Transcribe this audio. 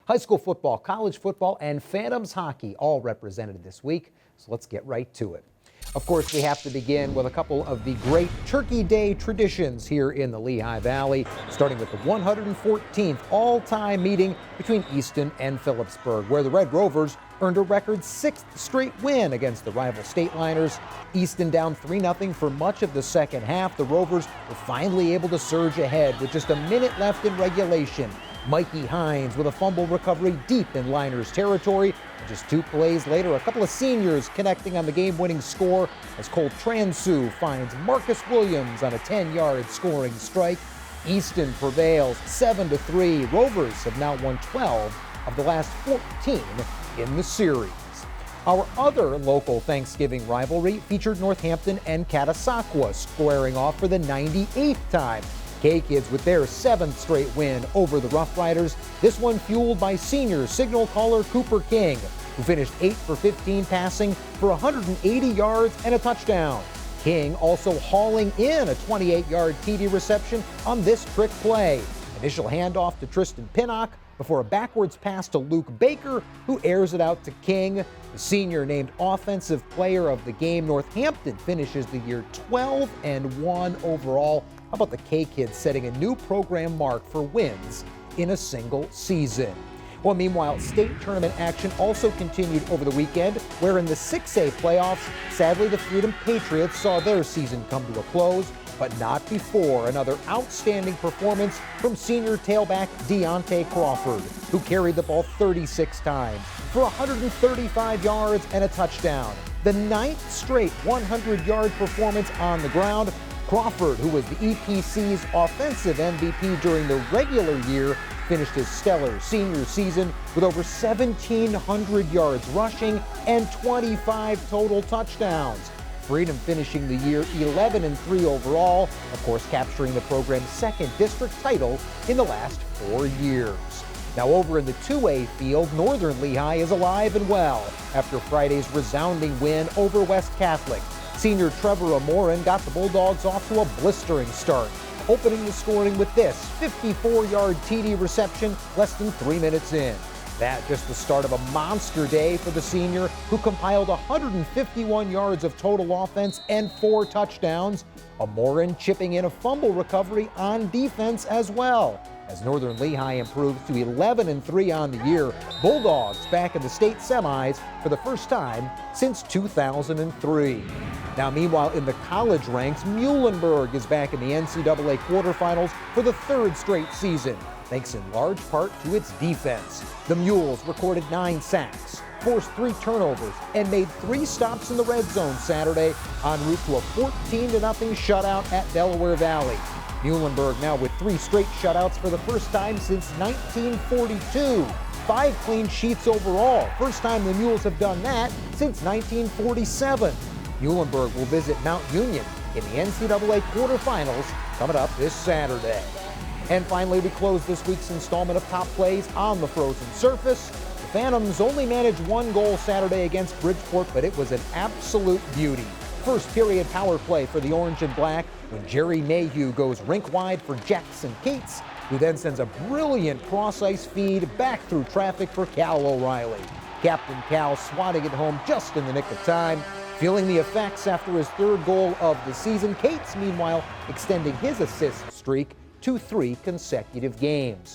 High school football, college football, and Phantoms hockey all represented this week. So let's get right to it. Of course, we have to begin with a couple of the great Turkey Day traditions here in the Lehigh Valley, starting with the 114th all-time meeting between Easton and Phillipsburg, where the Red Rovers earned a record 6th straight win against the rival Stateliners. Easton down 3-0 for much of the second half. The Rovers were finally able to surge ahead with just a minute left in regulation. Mikey Hines with a fumble recovery deep in Liners territory. Just 2 plays later, a couple of seniors connecting on the game-winning score as Cole Transu finds Marcus Williams on a 10-yard scoring strike. Easton prevails 7-3. Rovers have now won 12 of the last 14 in the series. Our other local Thanksgiving rivalry featured Northampton and Catasauqua squaring off for the 98th time. K-Kids with their 7th straight win over the Rough Riders, this one fueled by senior signal caller Cooper King, who finished 8 for 15 passing for 180 yards and a touchdown. King also hauling in a 28-yard TD reception on this trick play. Initial handoff to Tristan Pinnock before a backwards pass to Luke Baker, who airs it out to King. The senior named Offensive Player of the Game. Northampton finishes the year 12-1 overall. How about the K-Kids setting a new program mark for wins in a single season? Well, meanwhile, state tournament action also continued over the weekend, where in the 6A playoffs, sadly the Freedom Patriots saw their season come to a close, but not before another outstanding performance from senior tailback Deontay Crawford, who carried the ball 36 times for 135 yards and a touchdown. The 9th straight 100-yard performance on the ground. Crawford, who was the EPC's offensive MVP during the regular year, finished his stellar senior season with over 1,700 yards rushing and 25 total touchdowns. Freedom finishing the year 11-3 overall, of course capturing the program's 2nd district title in the last 4 years. Now over in the 2A field, Northern Lehigh is alive and well after Friday's resounding win over West Catholic. Senior Trevor Amorin got the Bulldogs off to a blistering start, opening the scoring with this 54-yard TD reception less than 3 minutes in. That just the start of a monster day for the senior, who compiled 151 yards of total offense and 4 touchdowns. Amorin chipping in a fumble recovery on defense as well. As Northern Lehigh improves to 11-3 on the year, Bulldogs back in the state semis for the first time since 2003. Now, meanwhile, in the college ranks, Muhlenberg is back in the NCAA quarterfinals for the 3rd straight season, thanks in large part to its defense. The Mules recorded 9 sacks, forced 3 turnovers, and made 3 stops in the red zone Saturday en route to a 14-0 shutout at Delaware Valley. Muhlenberg now with 3 straight shutouts for the first time since 1942. 5 clean sheets overall. First time the Mules have done that since 1947. Muhlenberg will visit Mount Union in the NCAA quarterfinals coming up this Saturday. And finally, we close this week's installment of Top Plays on the frozen surface. The Phantoms only managed 1 goal Saturday against Bridgeport, but it was an absolute beauty. First period power play for the Orange and Black when Jerry Mayhew goes rink wide for Jackson Cates, who then sends a brilliant cross-ice feed back through traffic for Cal O'Reilly. Captain Cal swatting it home just in the nick of time. Feeling the effects after his 3rd goal of the season, Cates, meanwhile, extending his assist streak to 3 consecutive games.